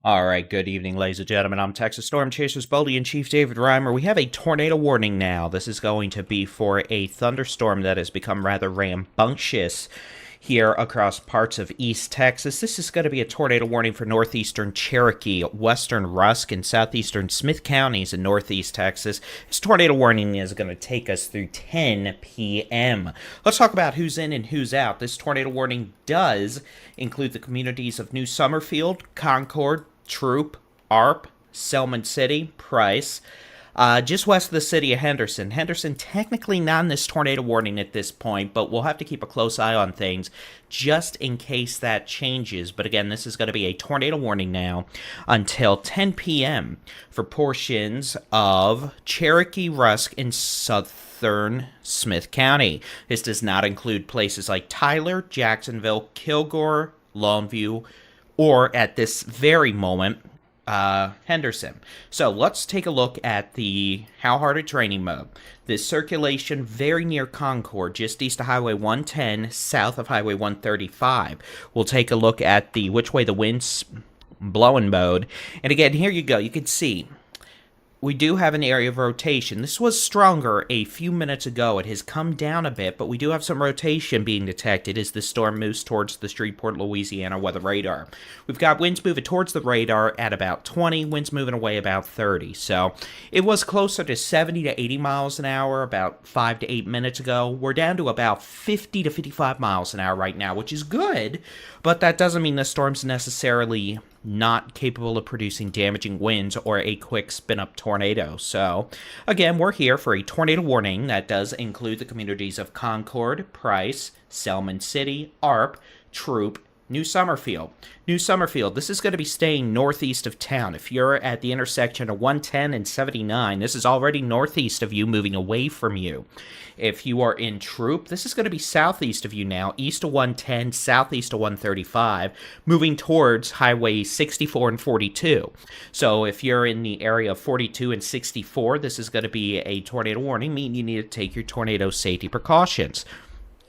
All right, good evening, ladies and gentlemen. I'm Texas Storm Chasers Baldy-in-Chief David Reimer. We have a tornado warning now. This is going to be for a thunderstorm that has become rather rambunctious here across parts of East Texas. This is going to be a tornado warning for northeastern Cherokee, western Rusk, and southeastern Smith counties in northeast Texas. This tornado warning is going to take us through 10 p.m. Let's talk about who's in and who's out. This tornado warning does include the communities of New Summerfield, Concord, Troop, Arp, Selman City, Price, just west of the city of Henderson. Henderson technically not in this tornado warning at this point, but we'll have to keep a close eye on things just in case that changes. But again, this is going to be a tornado warning now until 10 p.m. for portions of Cherokee, Rusk, and southern Smith County. This does not include places like Tyler, Jacksonville, Kilgore, Longview, or at this very moment, Henderson. So let's take a look at the how hard it's raining mode. This circulation very near Concord, just east of Highway 110, south of Highway 135. We'll take a look at the which way the wind's blowing mode. And again, here you go. You can see we do have an area of rotation. This was stronger a few minutes ago. It has come down a bit, but we do have some rotation being detected as the storm moves towards the Shreveport, Louisiana weather radar. We've got winds moving towards the radar at about 20, winds moving away about 30. So it was closer to 70 to 80 miles an hour about 5 to 8 minutes ago. We're down to about 50 to 55 miles an hour right now, which is good, but that doesn't mean the storm's necessarily not capable of producing damaging winds or a quick spin-up tornado. So, again, we're here for a tornado warning that does include the communities of Concord, Price, Selman City, Arp, Troop, New Summerfield. New Summerfield, this is going to be staying northeast of town. If you're at the intersection of 110 and 79, this is already northeast of you, moving away from you. If you are in Troop, this is going to be southeast of you now, east of 110, southeast of 135, moving towards Highway 64 and 42. So if you're in the area of 42 and 64, this is going to be a tornado warning, meaning you need to take your tornado safety precautions.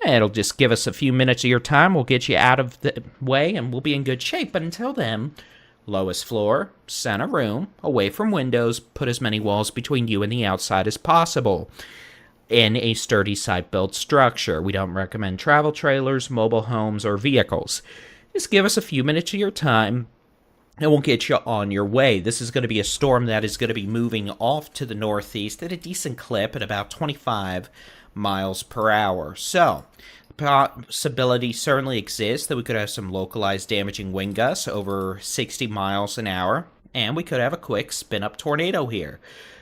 It'll just give us a few minutes of your time. We'll get you out of the way, and we'll be in good shape. But until then, lowest floor, center room, away from windows, put as many walls between you and the outside as possible in a sturdy site-built structure. We don't recommend travel trailers, mobile homes, or vehicles. Just give us a few minutes of your time, and we'll get you on your way. This is going to be a storm that is going to be moving off to the northeast at a decent clip at about 25 miles per hour. So, the possibility certainly exists that we could have some localized damaging wind gusts over 60 miles an hour, and we could have a quick spin-up tornado here.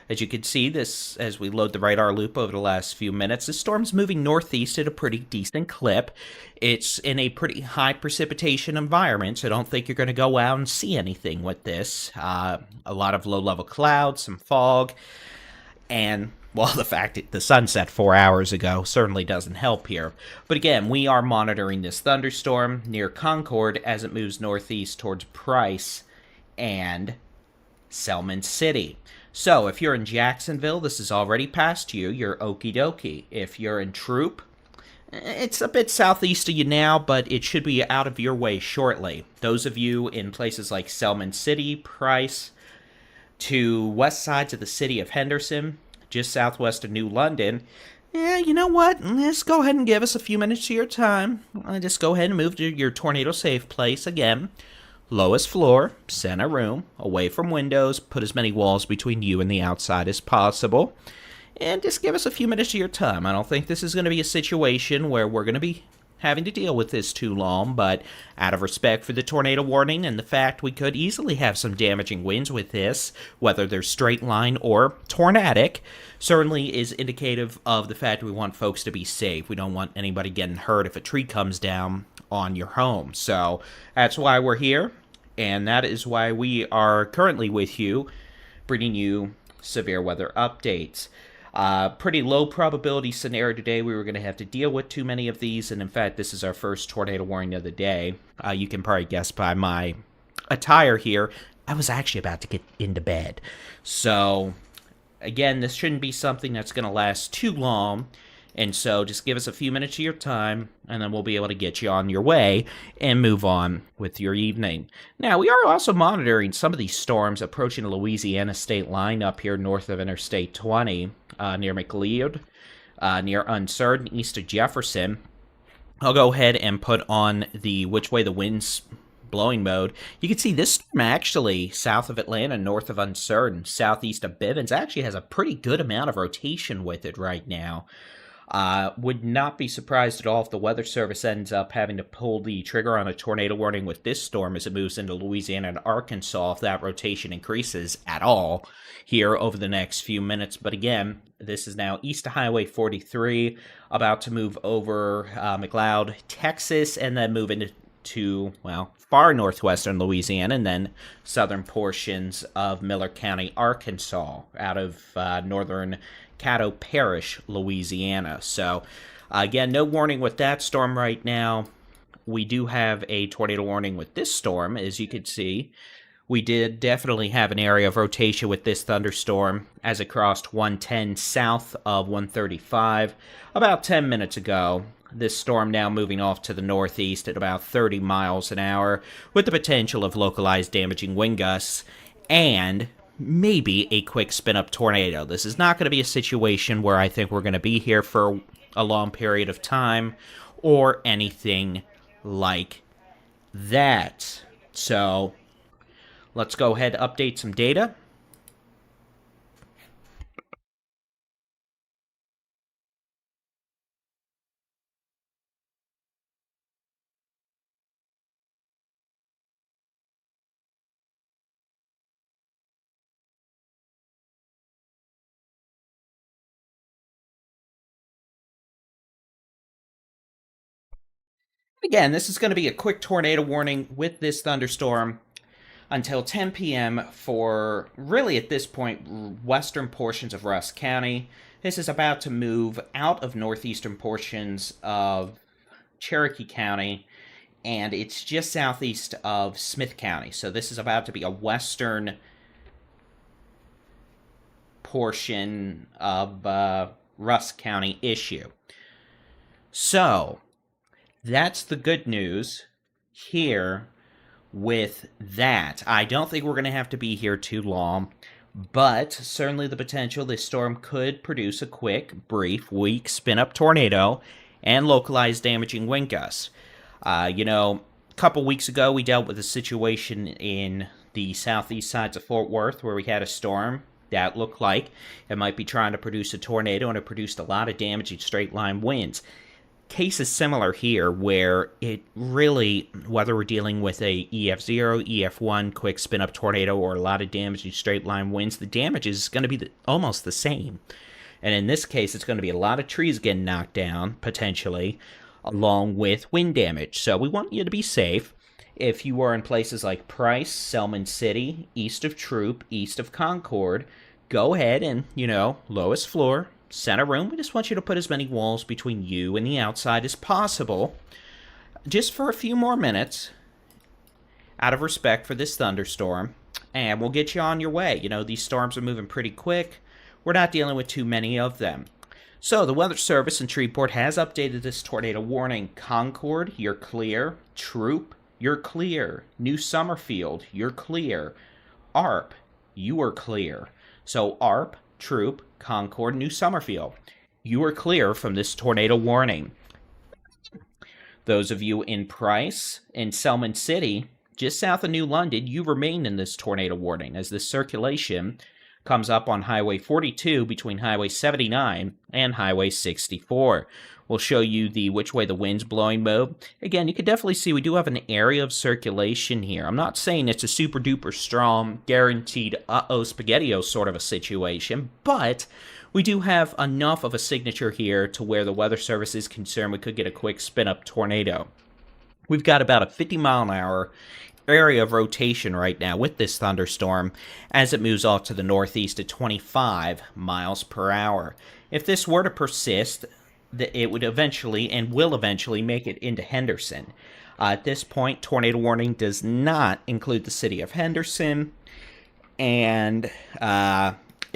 As you can see, this as we load the radar loop over the last few minutes, the storm's moving northeast at a pretty decent clip. It's in a pretty high precipitation environment, so I don't think you're going to go out and see anything with this. A lot of low-level clouds, some fog, and well, the fact that the sun set 4 hours ago certainly doesn't help here. But again, we are monitoring this thunderstorm near Concord as it moves northeast towards Price and Selman City. So if you're in Jacksonville, this is already past you. You're okie dokie. If you're in Troop, it's a bit southeast of you now, but it should be out of your way shortly. Those of you in places like Selman City, Price, to west sides of the city of Henderson, just southwest of New London, yeah, you know what? Just go ahead and give us a few minutes of your time. Just go ahead and move to your tornado safe place again. Lowest floor, center room, away from windows, put as many walls between you and the outside as possible. And just give us a few minutes of your time. I don't think this is going to be a situation where we're going to be having to deal with this too long, but out of respect for the tornado warning and the fact we could easily have some damaging winds with this, whether they're straight line or tornadic, certainly is indicative of the fact we want folks to be safe. We don't want anybody getting hurt if a tree comes down on your home. So that's why we're here, and that is why we are currently with you, bringing you severe weather updates. Pretty low probability scenario today. We were going to have to deal with too many of these, and in fact, this is our first tornado warning of the day. You can probably guess by my attire here, I was actually about to get into bed. So, again, this shouldn't be something that's going to last too long, And so just give us a few minutes of your time, and then we'll be able to get you on your way and move on with your evening. Now, we are also monitoring some of these storms approaching the Louisiana state line up here north of Interstate 20, near McLeod, near Uncertain, east of Jefferson. I'll go ahead and put on the which way the wind's blowing mode. You can see this storm actually south of Atlanta, north of Uncertain, southeast of Bivens, actually has a pretty good amount of rotation with it right now. Would not be surprised at all if the Weather Service ends up having to pull the trigger on a tornado warning with this storm as it moves into Louisiana and Arkansas, if that rotation increases at all here over the next few minutes. But again, this is now east of Highway 43, about to move over McLeod, Texas, and then move into, well, far northwestern Louisiana, and then southern portions of Miller County, Arkansas, out of northern Caddo Parish, Louisiana. So, again, no warning with that storm right now. We do have a tornado warning with this storm, as you can see. We did definitely have an area of rotation with this thunderstorm as it crossed 110 south of 135 about 10 minutes ago. This storm now moving off to the northeast at about 30 miles an hour with the potential of localized damaging wind gusts and maybe a quick spin-up tornado. This is not going to be a situation where I think we're going to be here for a long period of time or anything like that. So let's go ahead and update some data. Again, this is going to be a quick tornado warning with this thunderstorm until 10 p.m. for, really at this point, western portions of Rusk County. This is about to move out of northeastern portions of Cherokee County, and it's just southeast of Smith County. So this is about to be a western portion of Rusk County issue. So that's the good news here with that. I don't think we're going to have to be here too long, but certainly the potential this storm could produce a quick, brief, weak spin-up tornado and localized damaging wind gusts. A couple weeks ago we dealt with a situation in the southeast sides of Fort Worth where we had a storm that looked like it might be trying to produce a tornado, and it produced a lot of damaging straight-line winds. Case is similar here, where it really, whether we're dealing with a EF0, EF1, quick spin-up tornado, or a lot of damaging straight-line winds, the damage is going to be almost the same. And in this case, it's going to be a lot of trees getting knocked down, potentially, along with wind damage. So we want you to be safe. If you are in places like Price, Selman City, east of Troop, east of Concord, go ahead and, lowest floor, center room. We just want you to put as many walls between you and the outside as possible, just for a few more minutes, out of respect for this thunderstorm, and we'll get you on your way. These storms are moving pretty quick. We're not dealing with too many of them. So the Weather Service in Shreveport has updated this tornado warning. Concord, you're clear. Troop, you're clear. New Summerfield, you're clear. ARP, you are clear. So ARP, Troop, Concord, New Summerfield, you are clear from this tornado warning. Those of you in Price and Selman City, just south of New London, you remain in this tornado warning as this circulation comes up on Highway 42 between Highway 79 and Highway 64. We'll show you the which way the wind's blowing mode. Again, you can definitely see we do have an area of circulation here. I'm not saying it's a super duper strong, guaranteed spaghetti-o sort of a situation, but we do have enough of a signature here to where the Weather Service is concerned we could get a quick spin-up tornado. We've got about a 50-mile-an-hour area of rotation right now with this thunderstorm as it moves off to the northeast at 25 miles per hour. If this were to persist, it would eventually and will eventually make it into Henderson. At this point, tornado warning does not include the city of Henderson, and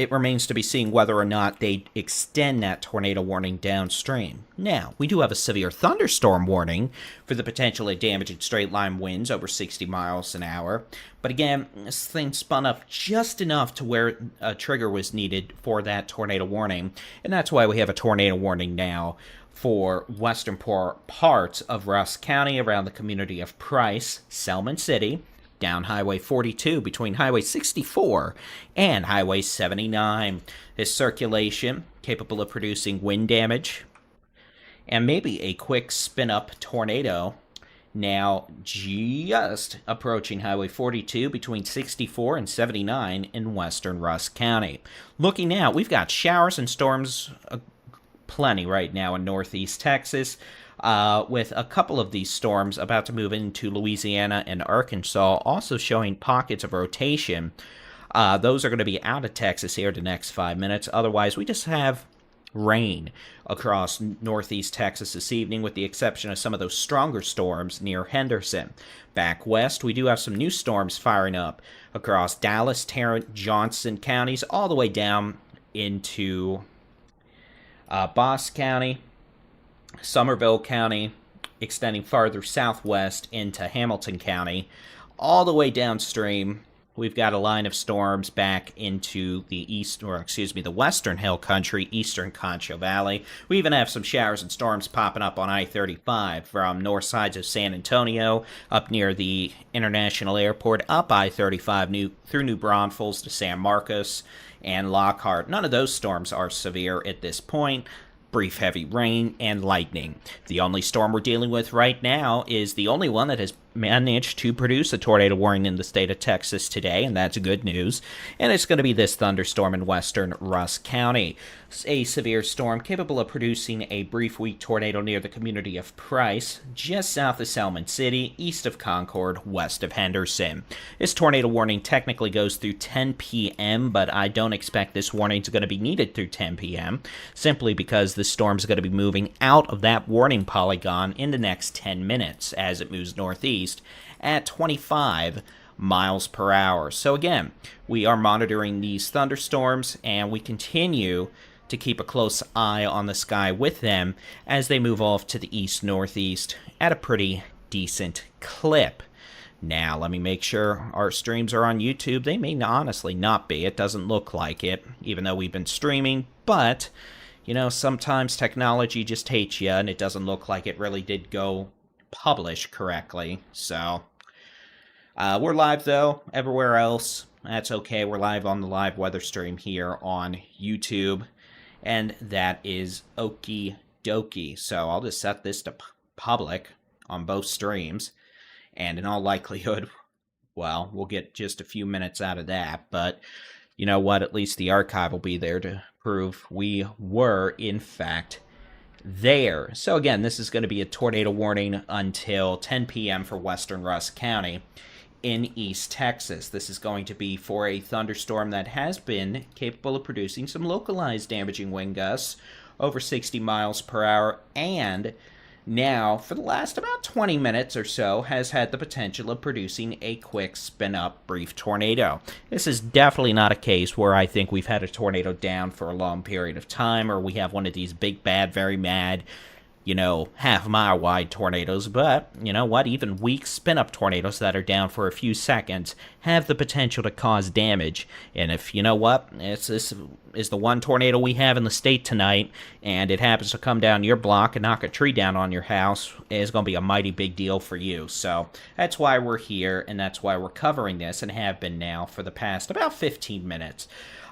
it remains to be seen whether or not they extend that tornado warning downstream. Now, we do have a severe thunderstorm warning for the potentially damaging straight-line winds over 60 miles an hour. But again, this thing spun up just enough to where a trigger was needed for that tornado warning. And that's why we have a tornado warning now for western parts of Rusk County around the community of Price, Selman City, down Highway 42 between Highway 64 and Highway 79. This circulation capable of producing wind damage and maybe a quick spin-up tornado. Now just approaching Highway 42 between 64 and 79 in western Rusk County. Looking out, we've got showers and storms plenty right now in northeast Texas. With a couple of these storms about to move into Louisiana and Arkansas, also showing pockets of rotation. Those are going to be out of Texas here the next 5 minutes. Otherwise, we just have rain across northeast Texas this evening, with the exception of some of those stronger storms near Henderson. Back west, we do have some new storms firing up across Dallas, Tarrant, Johnson counties, all the way down into Boss County, Somerville County, extending farther southwest into Hamilton County, all the way downstream. We've got a line of storms back into the the western hill country, eastern Concho Valley. We even have some showers and storms popping up on I-35 from north sides of San Antonio, up near the International Airport, up I-35 through New Braunfels to San Marcos and Lockhart. None of those storms are severe at this point. Brief heavy rain and lightning. The only storm we're dealing with right now is the only one that has managed to produce a tornado warning in the state of Texas today, and that's good news. And it's going to be this thunderstorm in western Rusk County. A severe storm capable of producing a brief weak tornado near the community of Price, just south of Selman City, east of Concord, west of Henderson. This tornado warning technically goes through 10 p.m., but I don't expect this warning is going to be needed through 10 p.m., simply because the storm is going to be moving out of that warning polygon in the next 10 minutes as it moves northeast at 25 miles per hour. So again, we are monitoring these thunderstorms, and we continue to keep a close eye on the sky with them as they move off to the east-northeast at a pretty decent clip. Now, let me make sure our streams are on YouTube. They may honestly not be. It doesn't look like it, even though we've been streaming, but you know, sometimes technology just hates you, and it doesn't look like it really did go publish correctly. So we're live though everywhere else. That's okay. We're live on the live weather stream here on YouTube, and that is okie dokie. So I'll just set this to public on both streams, and in all likelihood, well, we'll get just a few minutes out of that, but you know what, at least the archive will be there to prove we were in fact there. So again, this is going to be a tornado warning until 10 p.m. for western Rusk County in East Texas. This is going to be for a thunderstorm that has been capable of producing some localized damaging wind gusts over 60 miles per hour, and now, for the last about 20 minutes or so, has had the potential of producing a quick spin-up brief tornado. This is definitely not a case where I think we've had a tornado down for a long period of time, or we have one of these big, bad, very mad, you know, half-mile wide tornadoes, but, you know what, even weak spin-up tornadoes that are down for a few seconds have the potential to cause damage. And if, you know what, this is the one tornado we have in the state tonight, and it happens to come down your block and knock a tree down on your house, it's going to be a mighty big deal for you. So that's why we're here, and that's why we're covering this, and have been now for the past about 15 minutes.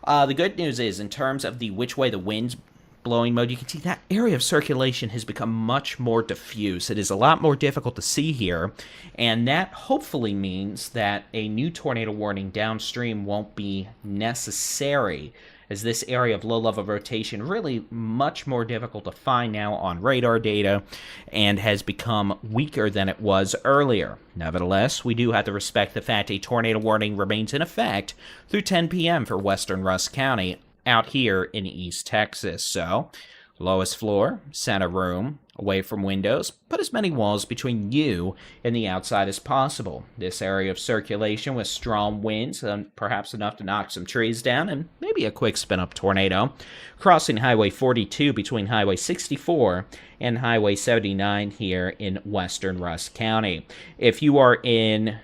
The good news is, in terms of the which way the wind's blowing mode, you can see that area of circulation has become much more diffuse. It is a lot more difficult to see here, and that hopefully means that a new tornado warning downstream won't be necessary, as this area of low-level rotation really much more difficult to find now on radar data and has become weaker than it was earlier. Nevertheless, we do have to respect the fact a tornado warning remains in effect through 10 p.m. for western Rusk County out here in East Texas. So, lowest floor, center room, away from windows. Put as many walls between you and the outside as possible. This area of circulation with strong winds, perhaps enough to knock some trees down, and maybe a quick spin-up tornado. Crossing Highway 42 between Highway 64 and Highway 79 here in western Rusk County. If you are in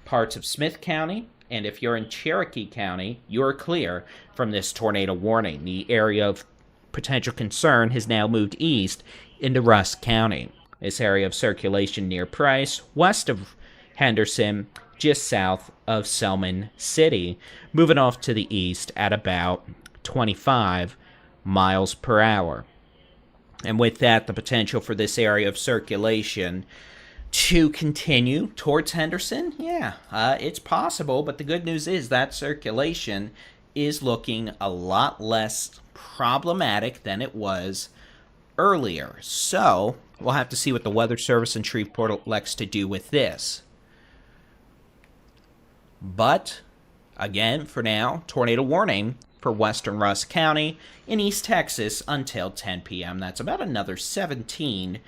parts of Smith County, and if you're in Cherokee County, you're clear from this tornado warning. The area of potential concern has now moved east into Rusk County. This area of circulation near Price, west of Henderson, just south of Selman City, moving off to the east at about 25 miles per hour. And with that, the potential for this area of circulation to continue towards Henderson, it's possible, but the good news is that circulation is looking a lot less problematic than it was earlier. So we'll have to see what the Weather Service in Shreveport elects to do with this. But again, for now, tornado warning for western Rusk County in East Texas until 10 p.m. That's about another 17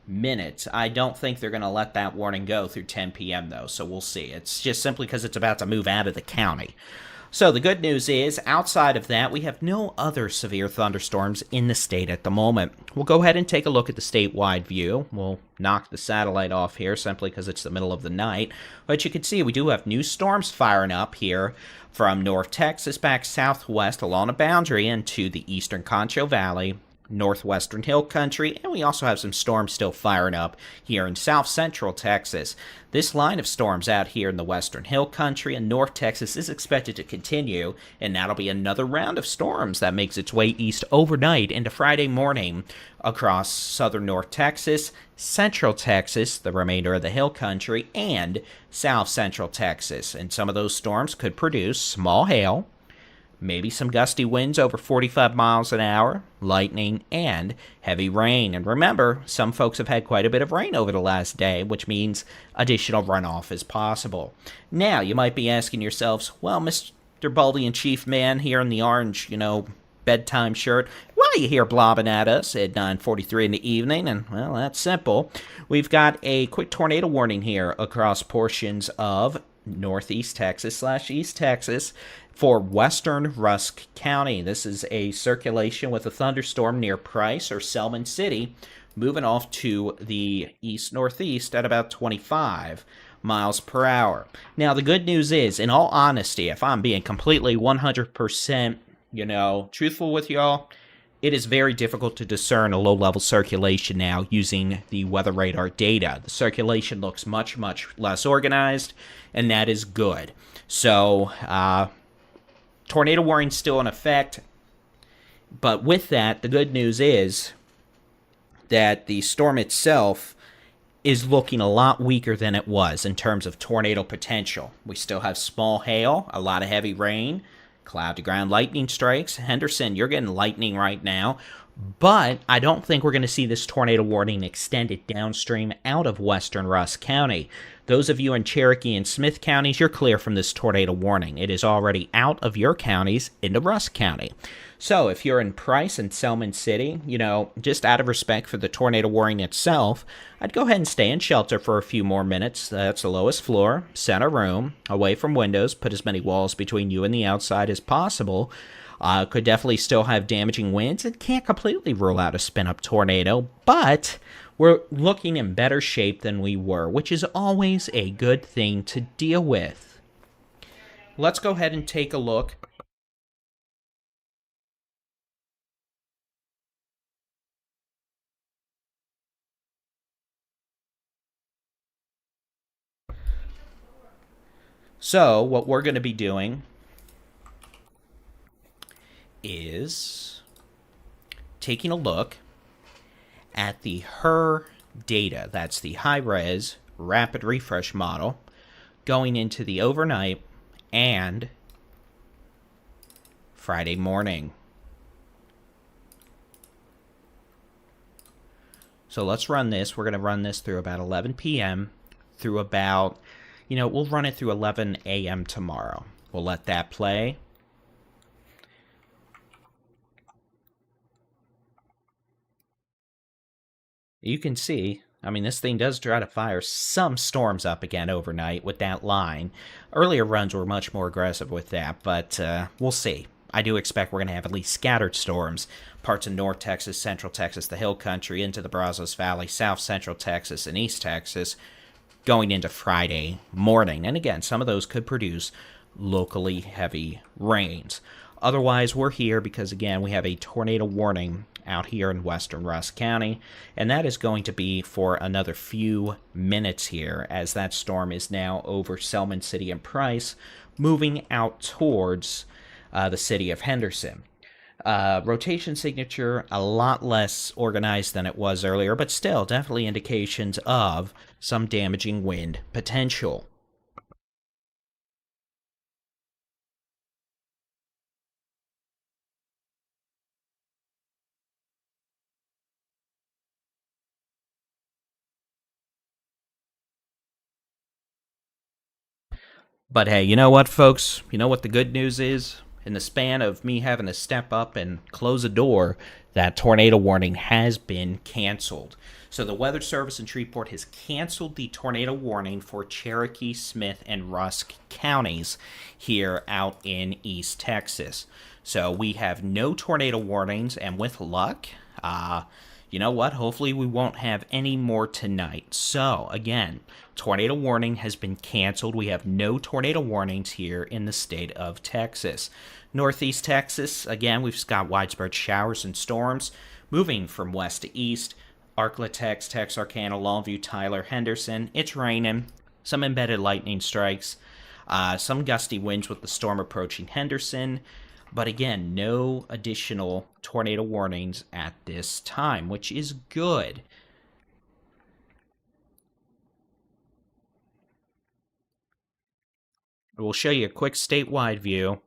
minutes. I don't think they're going to let that warning go through 10 p.m. though, so we'll see. It's just simply because it's about to move out of the county. So the good news is, outside of that, we have no other severe thunderstorms in the state at the moment. We'll go ahead and take a look at the statewide view. We'll knock the satellite off here simply because it's the middle of the night. But you can see we do have new storms firing up here from North Texas back southwest along the boundary into the eastern Concho Valley, northwestern hill country, and we also have some storms still firing up here in south central Texas. This line of storms out here in the western hill country and north Texas is expected to continue, and that'll be another round of storms that makes its way east overnight into Friday morning across southern north Texas, central Texas, the remainder of the hill country, and south central Texas. And some of those storms could produce small hail, maybe some gusty winds over 45 miles an hour, lightning, and heavy rain. And remember, some folks have had quite a bit of rain over the last day, which means additional runoff is possible. Now, you might be asking yourselves, well, Mr. Baldy-in-Chief man here in the orange, bedtime shirt, why are you here blobbing at us at 9:43 in the evening? And, well, that's simple. We've got a quick tornado warning here across portions of northeast Texas / East Texas for western Rusk County. This is a circulation with a thunderstorm near Price or Selman City, moving off to the east-northeast at about 25 miles per hour. Now, the good news is, in all honesty, if I'm being completely 100%, truthful with y'all, it is very difficult to discern a low-level circulation now using the weather radar data. The circulation looks much, much less organized, and that is good. So, tornado warning still in effect, but with that, the good news is that the storm itself is looking a lot weaker than it was in terms of tornado potential. We still have small hail, a lot of heavy rain, cloud-to-ground lightning strikes. Henderson, you're getting lightning right now, but I don't think we're going to see this tornado warning extended downstream out of western Rusk County. Those of you in Cherokee and Smith counties, you're clear from this tornado warning. It is already out of your counties into Rusk County. So if you're in Price and Selman City, just out of respect for the tornado warning itself, I'd go ahead and stay in shelter for a few more minutes. That's the lowest floor, center room, away from windows, put as many walls between you and the outside as possible. Could definitely still have damaging winds. It can't completely rule out a spin-up tornado, but we're looking in better shape than we were, which is always a good thing to deal with. Let's go ahead and take a look. So, what we're going to be doing is taking a look at the HER data. That's the high-res rapid refresh model going into the overnight and Friday morning. So let's run this. We're going to run this through about 11 p.m. through about, we'll run it through 11 a.m. tomorrow. We'll let that play. You can see, I mean, this thing does try to fire some storms up again overnight with that line. Earlier runs were much more aggressive with that, but we'll see. I do expect we're going to have at least scattered storms. Parts of North Texas, Central Texas, the Hill Country, into the Brazos Valley, South Central Texas, and East Texas going into Friday morning. And again, some of those could produce locally heavy rains. Otherwise, we're here because, again, we have a tornado warning out here in western Rusk County, and that is going to be for another few minutes here, as that storm is now over Selman City and Price, moving out towards the city of Henderson. Rotation signature, a lot less organized than it was earlier, but still definitely indications of some damaging wind potential. But hey, you know what, folks? You know what the good news is? In the span of me having to step up and close a door, that tornado warning has been canceled. So the Weather Service in Shreveport has canceled the tornado warning for Cherokee, Smith, and Rusk counties here out in East Texas. So we have no tornado warnings, and with luck, you know what? Hopefully we won't have any more tonight. So, again, tornado warning has been canceled. We have no tornado warnings here in the state of Texas. Northeast Texas, again, we've got widespread showers and storms moving from west to east. Arklatex, Texarkana, Longview, Tyler, Henderson. It's raining. Some embedded lightning strikes. Some gusty winds with the storm approaching Henderson. But again, no additional tornado warnings at this time, which is good. We'll show you a quick statewide view.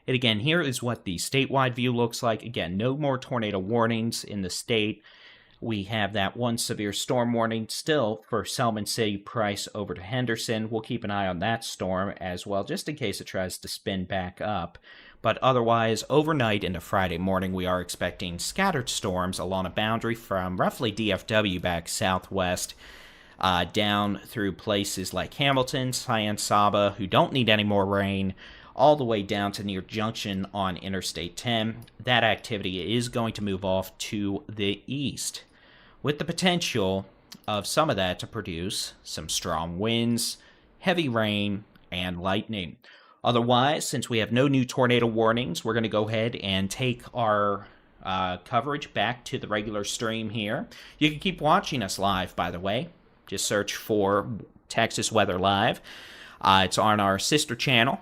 And again, here is what the statewide view looks like. Again, no more tornado warnings in the state. We have that one severe storm warning still for Selman City, Price over to Henderson. We'll keep an eye on that storm as well, just in case it tries to spin back up. But otherwise, overnight into Friday morning, we are expecting scattered storms along a boundary from roughly DFW back southwest down through places like Hamilton, Cheyenne, Saba, who don't need any more rain, all the way down to near Junction on Interstate 10. That activity is going to move off to the east, with the potential of some of that to produce some strong winds, heavy rain, and lightning. Otherwise, since we have no new tornado warnings, we're going to go ahead and take our coverage back to the regular stream here. You can keep watching us live, by the way. Just search for Texas Weather Live. It's on our sister channel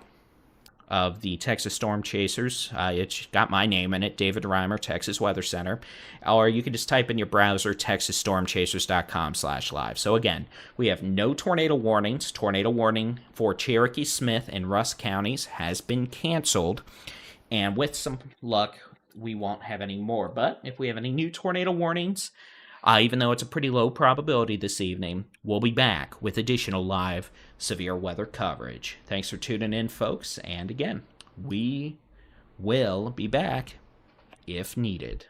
of the Texas Storm Chasers. It's got my name in it, David Reimer, Texas Weather Center. Or you can just type in your browser, texasstormchasers.com/live. So again, we have no tornado warnings. Tornado warning for Cherokee, Smith, and Rusk counties has been canceled. And with some luck, we won't have any more. But if we have any new tornado warnings, even though it's a pretty low probability this evening, we'll be back with additional live severe weather coverage. Thanks for tuning in, folks. And again, we will be back if needed.